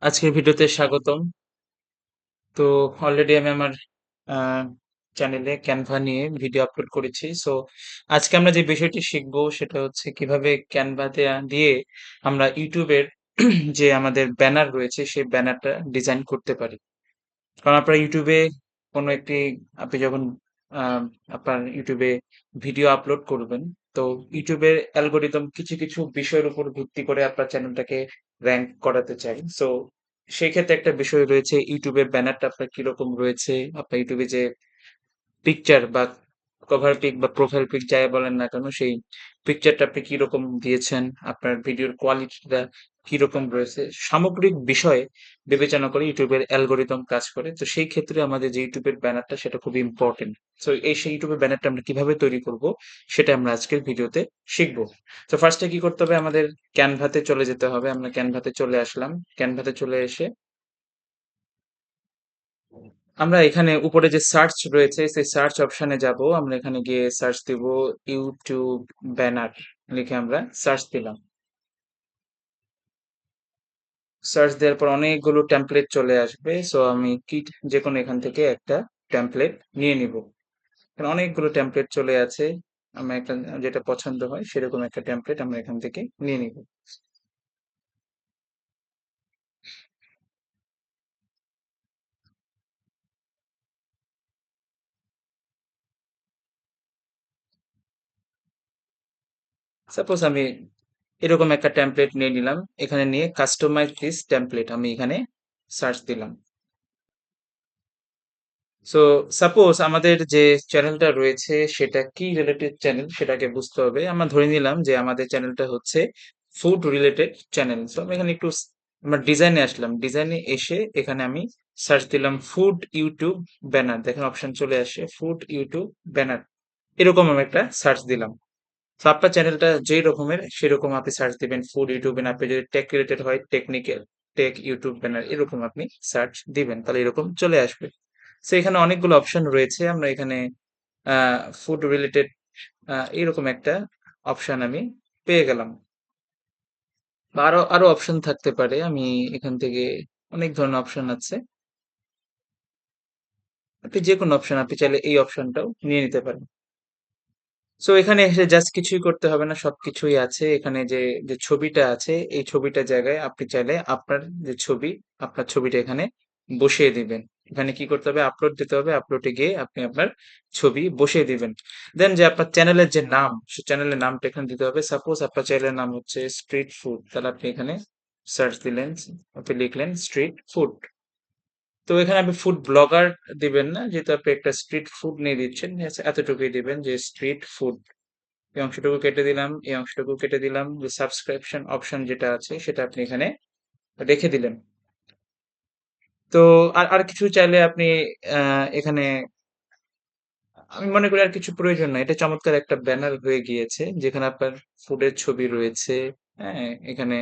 আজকের ভিডিওতে স্বাগতম। তো অলরেডি আমি আমার আ চ্যানেলে Canva নিয়ে ভিডিও আপলোড করেছি। সো আজকে আমরা যে বিষয়টি শিখবো সেটা হচ্ছে কিভাবে Canva তে দিয়ে আমরা YouTube এর যে আমাদের ব্যানার রয়েছে সেই ব্যানারটা ডিজাইন করতে পারি। কারণ আপনার YouTube এ কোনো একটি আপনি যখন আ আপনার YouTube এ ভিডিও আপলোড করবেন, তো YouTube এর অ্যালগরিদম কিছু বিষয়ের উপর ভিত্তি করে আপনার চ্যানেলটাকে র‍্যাংক করাতে চায়। সো সেক্ষেত্রে একটা বিষয় রয়েছে YouTube এর ব্যানারটা আপনার কিরকম রয়েছে, আপনার YouTube এ যে পিকচার বা কভার পিক বা প্রোফাইল পিক যাই বলেন না কেন, সেই পিকচারটা আপনি কিরকম দিয়েছেন, আপনার ভিডিওর কোয়ালিটিটা কিরকম রয়েছে, সামগ্রিক বিষয় বিবেচনা করে YouTube এর অ্যালগরিদম কাজ করে। তো সেই ক্ষেত্রে আমাদের যে YouTube এর ব্যানারটা সেটা খুবই ইম্পোর্টেন্ট। সো সেই YouTube এর ব্যানারটা আমরা কিভাবে তৈরি করব, সেটা আমরা আজকের ভিডিওতে শিখব। তো ফার্স্ট এ কি করতে হবে? আমাদের Canva তে চলে যেতে হবে। আমরা Canva তে চলে আসলাম। Canva তে চলে এসে আমরা এখানে উপরে যে সার্চ রয়েছে সেই সার্চ অপশনে যাব। আমরা এখানে গিয়ে সার্চ দিব ইউটিউব ব্যানার লিখে আমরা সার্চ দিলাম। সার্চ দেওয়ার পর অনেকগুলো টেমপ্লেট চলে আসবে। সো আমি যেকোনো এখান থেকে একটা টেমপ্লেট নিয়ে নিব। এখানে অনেকগুলো টেমপ্লেট চলে আছে। আমার একটা যেটা পছন্দ হয় সেরকম একটা টেমপ্লেট আমরা এখান থেকে নিয়ে নিব। সাপোজ আমি এরকম একটা টেমপ্লেট নিয়ে নিলাম। এখানে নিয়ে কাস্টমাইজ দিস টেমপ্লেট আমি এখানে সার্চ দিলাম। সো সাপোজ আমাদের যে চ্যানেলটা রয়েছে সেটা কি রিলেটেড চ্যানেল সেটাকে বুঝতে হবে। আমরা ধরে নিলাম যে আমাদের চ্যানেলটা হচ্ছে ফুড রিলেটেড চ্যানেল। সো আমি এখানে একটু আমার ডিজাইনে আসলাম। ডিজাইনে এসে এখানে আমি সার্চ দিলাম ফুড ইউটিউব ব্যানার। দেখেন অপশন চলে আসে ফুড ইউটিউব ব্যানার। এরকম আমি একটা সার্চ দিলাম। তো আপনার চ্যানেলটা যেই রকমের সেরকম আপনি সার্চ দিবেন ফুড ইউটিউব ব্যানার। আপনি যদি টেক রিলেটেড হয় টেক ইউটিউব ব্যানার এরকম আপনি সার্চ দিবেন। তাহলে এরকম চলে আসবে। সো এখানে অনেকগুলো অপশন রয়েছে। আমরা এখানে ফুড রিলেটেড এরকম একটা অপশন আমি পেয়ে গেলাম। বা আরো আরো অপশন থাকতে পারে। আমি এখান থেকে অনেক ধরনের অপশন আছে। আপনি যেকোনো অপশন আপনি চাইলে এই অপশনটাও নিয়ে নিতে পারেন। সো এখানে এসে জাস্ট কিছুই করতে হবে না, সবকিছুই আছে। এখানে যে ছবিটা আছে এই ছবিটার জায়গায় আপনি চাইলে আপনার যে ছবি, আপনার ছবিটা এখানে বসিয়ে দিবেন। এখানে কি করতে হবে? আপলোড দিতে হবে। আপলোডে গিয়ে আপনি আপনার ছবি বসিয়ে দিবেন। দেন যে আপনার চ্যানেলের যে নাম, সে চ্যানেলের নামটা এখানে দিতে হবে। সাপোজ আপনার চ্যানেলের নাম হচ্ছে স্ট্রিট ফুড। তাহলে আপনি এখানে সার্চ দিলেন, আপনি লিখলেন স্ট্রিট ফুড। তো এখানে আপনি ফুড ব্লগার দিবেন না, যেহেতু আপনি একটা স্ট্রিট ফুড নিয়ে দিচ্ছেন। এতটুকুই দিবেন যে স্ট্রিট ফুড। এই অংশটুকু কেটে দিলাম, এই অংশটুকু কেটে দিলাম। যে সাবস্ক্রিপশন অপশন যেটা আছে সেটা আপনি এখানে রেখে দিলেন। তো আর কিছু চাইলে আপনি এখানে আমি মনে করি আর কিছু প্রয়োজন নাই। এটা চমৎকার একটা ব্যানার হয়ে গিয়েছে যেখানে আপনার ফুডের ছবি রয়েছে। হ্যাঁ? এখানে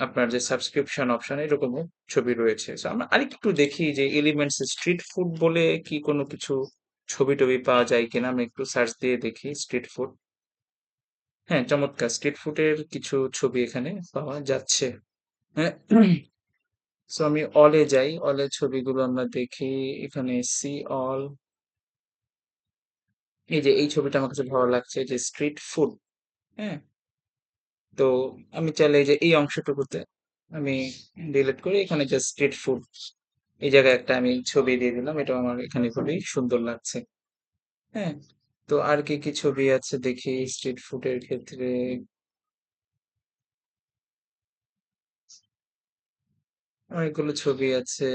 আপনার যে সাবস্ক্রিপশন অপশন এরকমও ছবি রয়েছে। সো আমরা আরেকটু দেখি যে এলিমেন্টস স্ট্রিট ফুড বলে কি কোনো কিছু ছবি-টবি পাওয়া যায় কিনা? আমি একটু সার্চ দিয়ে দেখি স্ট্রিট ফুড। হ্যাঁ, চমৎকার! স্ট্রিট ফুডের কিছু ছবি এখানে পাওয়া যাচ্ছে। হ্যাঁ, সো আমি অল এ যাই। অল এর ছবিগুলো আমরা দেখি। এখানে সি অল। এই যে এই ছবিটা আমার কাছে ভালো লাগছে যে স্ট্রিট ফুড। হ্যাঁ? তো আমি চাইলে এই যে এই অংশটুকুতে আমি ডিলিট করে এখানে জাস্ট স্ট্রিট ফুড এই জায়গায় একটা আমি ছবি দিয়ে দিলাম। এটাও আমার এখানে খুবই সুন্দর লাগছে। হ্যাঁ? তো আর কি ছবি আছে দেখি স্ট্রিট ফুডের ক্ষেত্রে। অনেকগুলো ছবি আছে।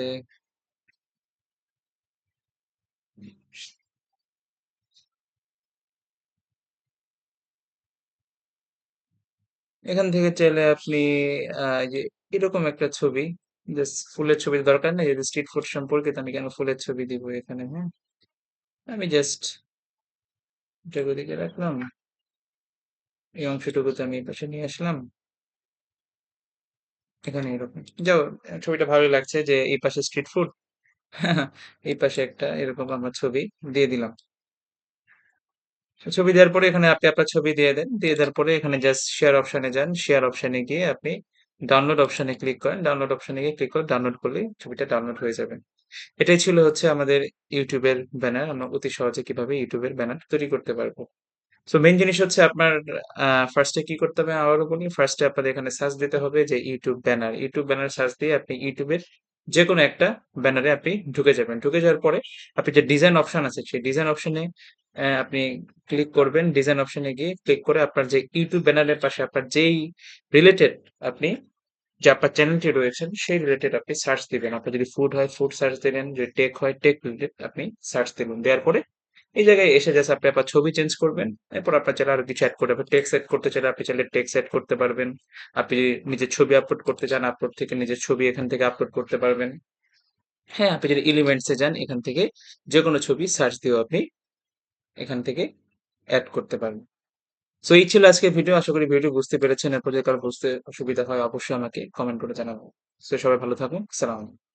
এখান থেকে চাইলে আপনি এই যে এরকম একটা ছবি, জাস্ট ফুলের ছবির দরকার নেই। যেহেতু স্ট্রিট ফুড সম্পর্কিত আমি কেন ফুলের ছবি দিব এখানে, হ্যাঁ? আমি জাস্ট এটাকে ওদিকে রাখলাম। এই অংশটুকুতে আমি এপাশে নিয়ে আসলাম। এখানে এরকম। যাও ছবিটা ভালোই লাগছে যে এই পাশে স্ট্রিট ফুড, এই পাশে একটা এরকম আমরা ছবি দিয়ে দিলাম। ছবি দেওয়ার পরে এখানে আপনি আপনার ছবি দিয়ে দেন। দিয়ে দেওয়ার পরে এখানে জাস্ট শেয়ার অপশনে যান। শেয়ার অপশনে গিয়ে আপনি ডাউনলোড অপশনে ক্লিক করেন। ডাউনলোড অপশনে গিয়ে ক্লিক করে ডাউনলোড করলেই ছবিটা ডাউনলোড হয়ে যাবে। এটাই ছিল হচ্ছে আমাদের YouTube এর ব্যানার। আমরা অতি সহজে কিভাবে YouTube এর ব্যানার তৈরি করতে পারবো। সো মেইন জিনিস হচ্ছে আপনার ফার্স্ট এ কি করতে হবে আবারও বলি, ফার্স্ট এ আপনাদের এখানে সার্চ দিতে হবে যে YouTube banner. YouTube banner search দিয়ে আপনি ইউটিউবের যেকোনো একটা ব্যানারে আপনি ঢুকে যাবেন। ঢুকে যাওয়ার পরে আপনি যে ডিজাইন অপশন আছে সেই ডিজাইন অপশনে আপনি ক্লিক করবেন। ডিজাইন অপশনে গিয়ে ক্লিক করে আপনার যে ইউটিউব ব্যানারের পাশে আপনার যেই রিলেটেড আপনি যে আপনার চ্যানেলটি রয়েছেন সেই রিলেটেড আপনি সার্চ দিবেন। আপনার যদি ফুড হয় ফুড সার্চ দিবেন, যদি টেক হয় টেক রিলেটেড আপনি সার্চ দিবেন। দেওয়ার পরে এই জায়গায় এসে জাস্ট আপনি আপনার ছবি চেঞ্জ করবেন। এরপর আপনার চাইলে আরো কিছু এড করতে পারবেন। টেক্সট এড করতে চাইলে আপনি চাইলে টেক্সট এড করতে পারবেন। আপনি যদি নিজের ছবি আপলোড করতে চান, আপলোড থেকে নিজের ছবি এখান থেকে আপলোড করতে পারবেন। হ্যাঁ, আপনি যদি এলিমেন্টস এ যান এখান থেকে যেকোনো ছবি সার্চ দিয়েও আপনি এখান থেকে এড করতে পারবেন। সো এই ছিল আজকের ভিডিও। আশা করি ভিডিওটি বুঝতে পেরেছেন। এরপর যদি কারো বুঝতে অসুবিধা হয় অবশ্যই আমাকে কমেন্ট করে জানাবেন। সো সবাই ভালো থাকুন। সালাম।